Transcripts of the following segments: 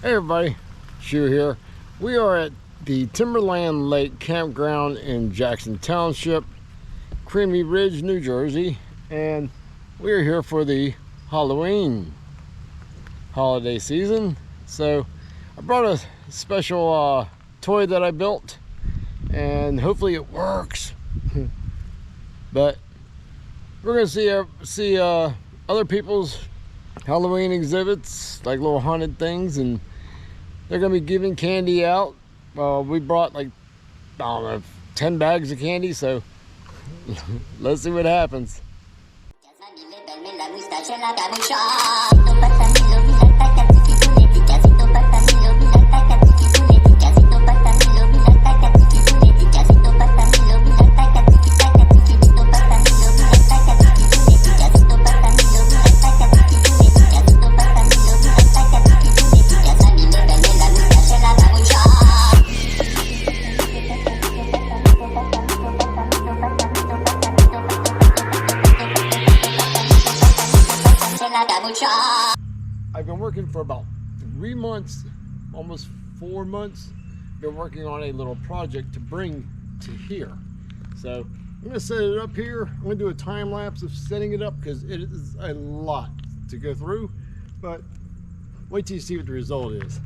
Hey everybody, Shu here. We are at the Timberland Lake Campground in Jackson Township, Creamy Ridge, New Jersey, and we are here for the Halloween holiday season. So I brought a special toy that I built, and hopefully it works. But we're gonna see other people's Halloween exhibits, like little haunted things, and they're gonna be giving candy out. We brought like, I don't know, 10 bags of candy, so let's see what happens. I've been working for about 3 months, almost 4 months. Been working on a little project to bring to here. So I'm gonna set it up here. I'm gonna do a time lapse of setting it up because it is a lot to go through, but wait till you see what the result is.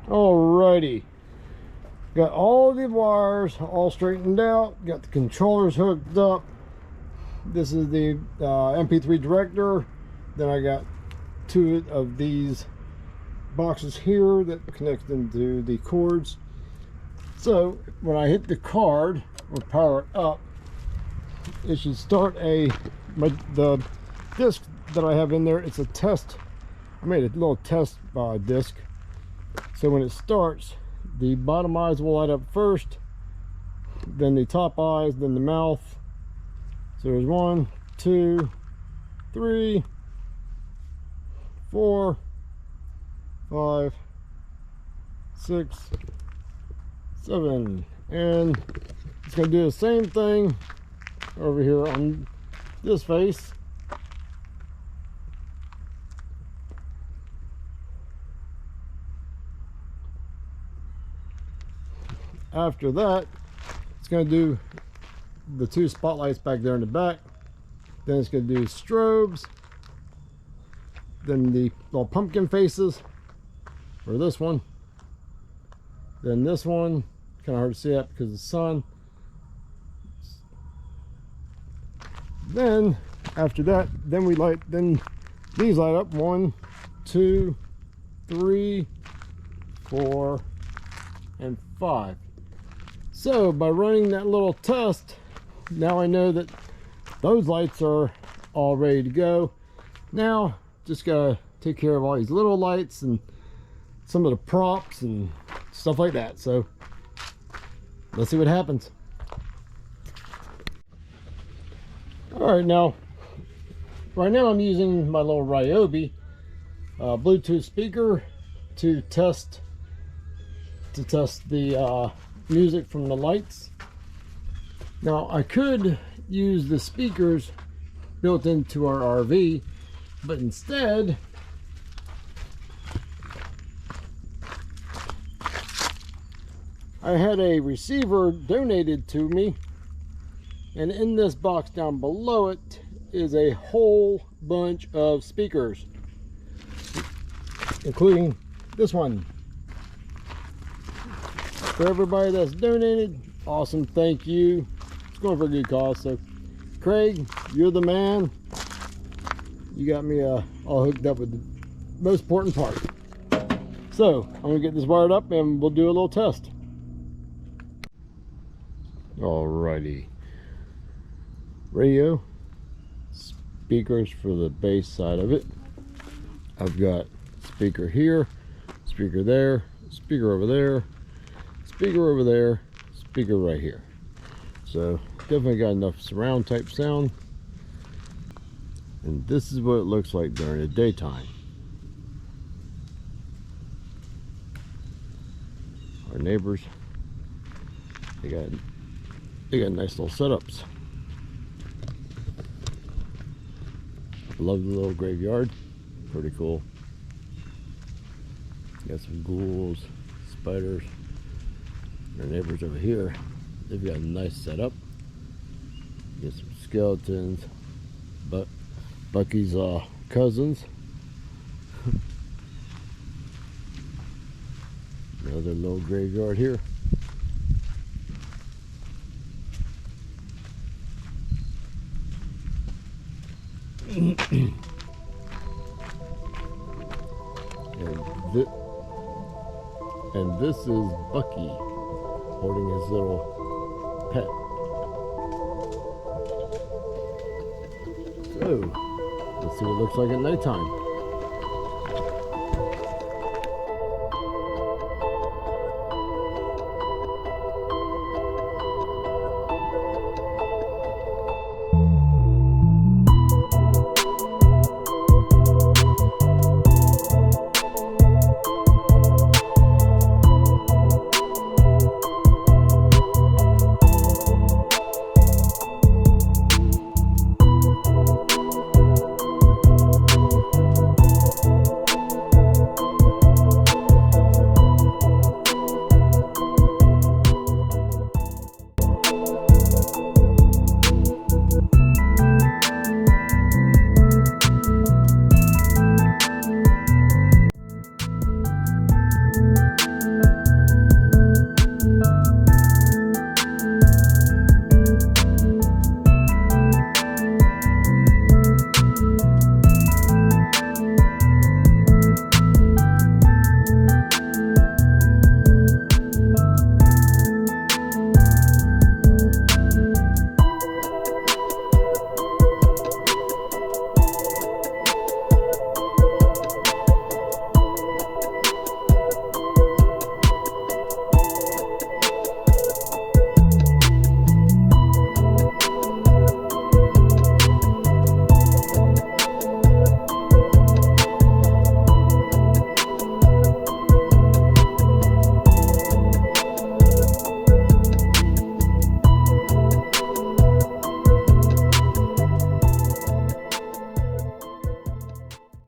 Alrighty, got all the wires all straightened out, got the controllers hooked up. This is the MP3 director. Then I got 2 of these boxes here that connect into the cords. So when I hit the card or power it up, it should start the disc that I have in there. It's a test. I made a little test disc. So when it starts, the bottom eyes will light up first, then the top eyes, then the mouth. So there's 1, 2, 3, 4, 5, 6, 7, and it's going to do the same thing over here on this face. After that, it's going to do the 2 spotlights back there in the back. Then it's going to do strobes. Then the little pumpkin faces for this one. Then this one, kind of hard to see that because of the sun. Then after that, then these light up 1, 2, 3, 4, and 5. So by running that little test, now I know that those lights are all ready to go. Now just gotta take care of all these little lights and some of the props and stuff like that. So let's see what happens. All right, now right now I'm using my little Ryobi Bluetooth speaker to test the music from the lights. Now I could use the speakers built into our RV, but instead I had a receiver donated to me, and in this box down below it is a whole bunch of speakers, including this one. For everybody that's donated, awesome, thank you. It's going for a good cause. So Craig, you're the man. You got me all hooked up with the most important part. So I'm gonna get this wired up and we'll do a little test. Alrighty, radio, speakers for the bass side of it. I've got speaker here, speaker there, speaker over there, speaker over there, speaker right here. So definitely got enough surround type sound. And this is what it looks like during the daytime. Our neighbors, they got nice little setups. I love the little graveyard, pretty cool. Got some ghouls, spiders. Our neighbors over here, they've got a nice setup. Get some skeletons, but Bucky's cousins. Another little graveyard here. And this is Bucky holding his little pet. So let's see what it looks like at nighttime.